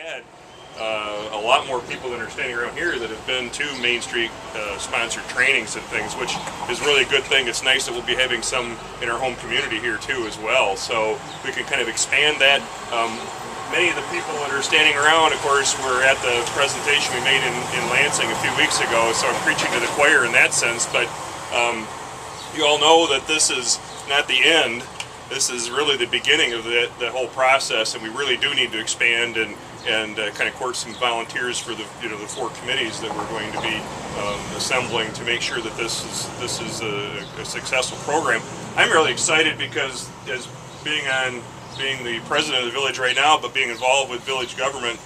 had a lot more people that are standing around here that have been to Main Street sponsored trainings and things, which is really a good thing. It's nice that we'll be having some in our home community here too as well, so we can kind of expand that. Many of the people that are standing around, of course, were at the presentation we made in Lansing a few weeks ago, so I'm preaching to the choir in that sense, but you all know that this is not the end. This is really the beginning of the whole process, and we really do need to expand and kind of court some volunteers for the the 4 committees that we're going to be assembling to make sure that this is a successful program. I'm really excited because as being the president of the village right now, but being involved with village government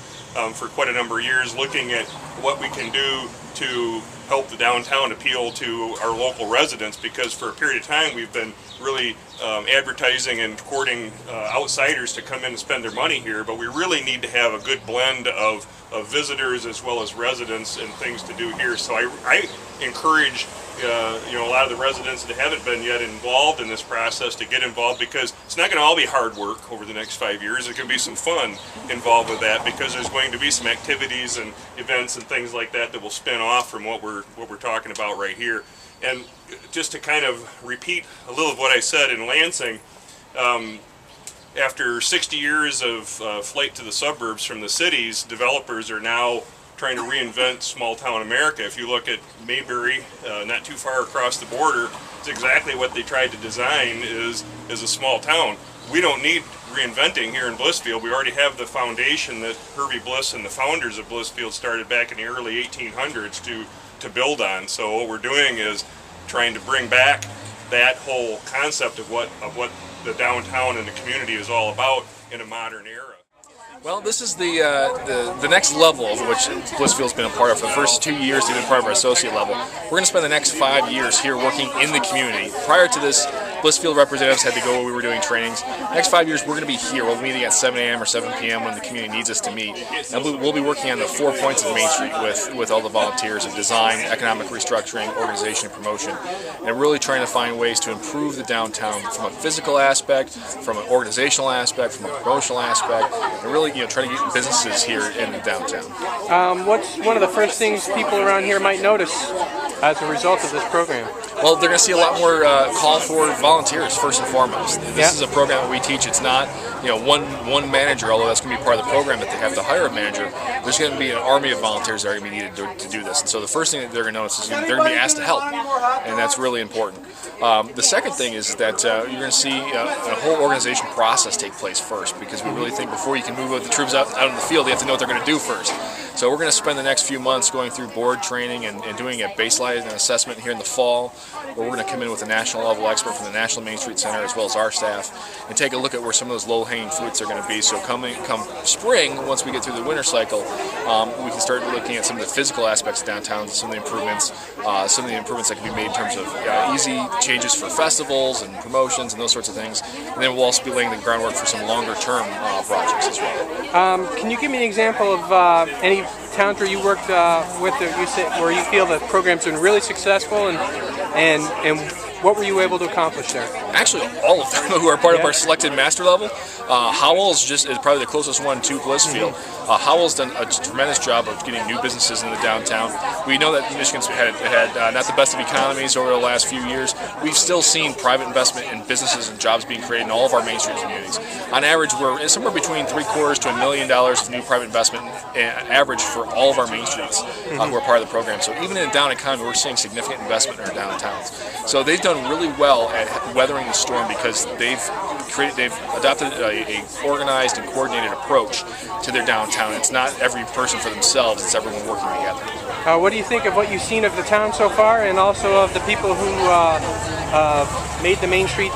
for quite a number of years, looking at what we can do to help the downtown appeal to our local residents, because for a period of time we've been really advertising and courting outsiders to come in and spend their money here, but we really need to have a good blend of visitors as well as residents and things to do here. So I encourage a lot of the residents that haven't been yet involved in this process to get involved, because it's not going to all be hard work over the next 5 years. There's going to be some fun involved with that, because there's going to be some activities and events and things like that that will spin off from what we're talking about right here. And just to kind of repeat a little of what I said in Lansing, after 60 years of flight to the suburbs from the cities, developers are now trying to reinvent small town America. If you look at Mayberry, not too far across the border, it's exactly what they tried to design is a small town. We don't need reinventing here in Blissfield. We already have the foundation that Herbie Bliss and the founders of Blissfield started back in the early 1800s to build on. So what we're doing is trying to bring back that whole concept of what the downtown and the community is all about in a modern era. Well, this is the next level of which Blissfield's been a part of. For the first 2 years, they've been part of our associate level. We're going to spend the next 5 years here working in the community. Prior to this, Blissfield representatives had to go where we were doing trainings. Next 5 years, we're going to be here. We'll be meeting at 7 a.m. or 7 p.m. when the community needs us to meet. And we'll be working on the 4 points of Main Street with all the volunteers of design, economic restructuring, organization, and promotion. And really trying to find ways to improve the downtown from a physical aspect, from an organizational aspect, from a promotional aspect, and really try to get businesses here in the downtown. What's one of the first things people around here might notice as a result of this program? Well, they're going to see a lot more call for volunteers, first and foremost. This is a program that we teach. It's not one manager, although that's going to be part of the program that they have to hire a manager. There's going to be an army of volunteers that are going to be needed to do this. And so the first thing that they're going to notice is they're going to be asked to help, and that's really important. The second thing is that you're going to see a whole organization process take place first, because we really think before you can move the troops out in the field, you have to know what they're going to do first. So we're going to spend the next few months going through board training and doing a baseline assessment here in the fall, where we're going to come in with a national level expert from the National Main Street Center as well as our staff and take a look at where some of those low-hanging fruits are going to be. So come spring, once we get through the winter cycle, we can start looking at some of the physical aspects of downtown, some of the improvements that can be made in terms of easy changes for festivals and promotions and those sorts of things. And then we'll also be laying the groundwork for some longer-term projects as well. Can you give me an example of any towns where you worked with, where you feel the program's been really successful, and what were you able to accomplish there? Actually, all of them who are part of our selected master level. Howell is probably the closest one to Blissfield. Howell's done a tremendous job of getting new businesses in the downtown. We know that Michigan's had not the best of economies over the last few years. We've still seen private investment in businesses and jobs being created in all of our Main Street communities. On average, we're somewhere between $750,000 to $1 million of new private investment average for all of our Main Streets who are part of the program. So even in a down economy, we're seeing significant investment in our downtowns. So they've done really well at weathering the storm, because they've adopted a organized and coordinated approach to their downtown. It's not every person for themselves, it's everyone working together. What do you think of what you've seen of the town so far, and also of the people who made the Main Street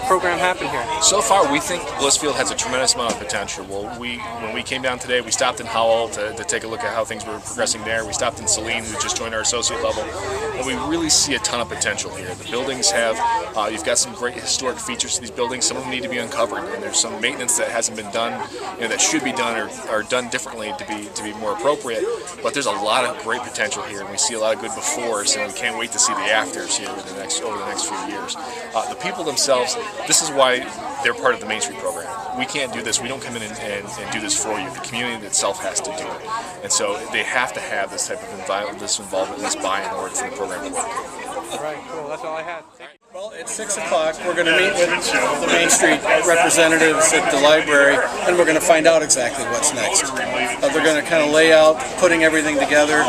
program happen here? So far, we think Blissfield has a tremendous amount of potential. Well, when we came down today, we stopped in Howell to take a look at how things were progressing there. We stopped in Saline, who just joined our associate level, and we really see a ton of potential here. The buildings have, you've got some great historic features to these buildings. Some of them need to be uncovered, and there's some maintenance that hasn't been done, that should be done or done differently to be more appropriate. But there's a lot of great potential here, and we see a lot of good befores, and we can't wait to see the afters here over the next few years. The people themselves, this is why they're part of the Main Street program. we can't do this. We don't come in and do this for you. The community itself has to do it. And so they have to have this type of involvement, this buy-in in order for the program to work. All right, cool. That's all I had. Thank you. Well, at 6 o'clock, we're going to meet with the Main Street representatives at the library, and we're going to find out exactly what's next. They're going to kind of lay out putting everything together,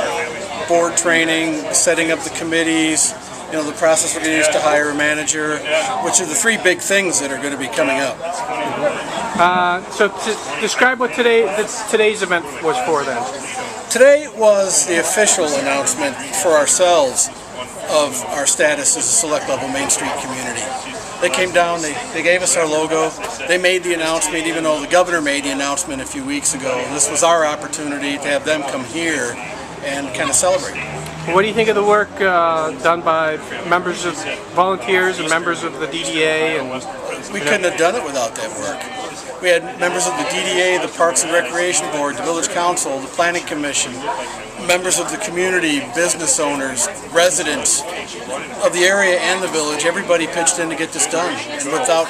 board training, setting up the committees, the process we're going to use to hire a manager, which are the three big things that are going to be coming up. So describe what today's event was for then. Today was the official announcement for ourselves of our status as a select level Main Street community. They came down, they gave us our logo, they made the announcement, even though the governor made the announcement a few weeks ago. This was our opportunity to have them come here and kind of celebrate. What do you think of the work done by members of volunteers and members of the DDA? We couldn't have done it without that work. We had members of the DDA, the Parks and Recreation Board, the Village Council, the Planning Commission, members of the community, business owners, residents of the area and the village. Everybody pitched in to get this done. And without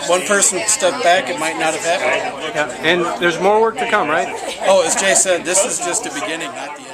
one person stepped back, it might not have happened. Yeah, and there's more work to come, right? Oh, as Jay said, this is just the beginning, not the end.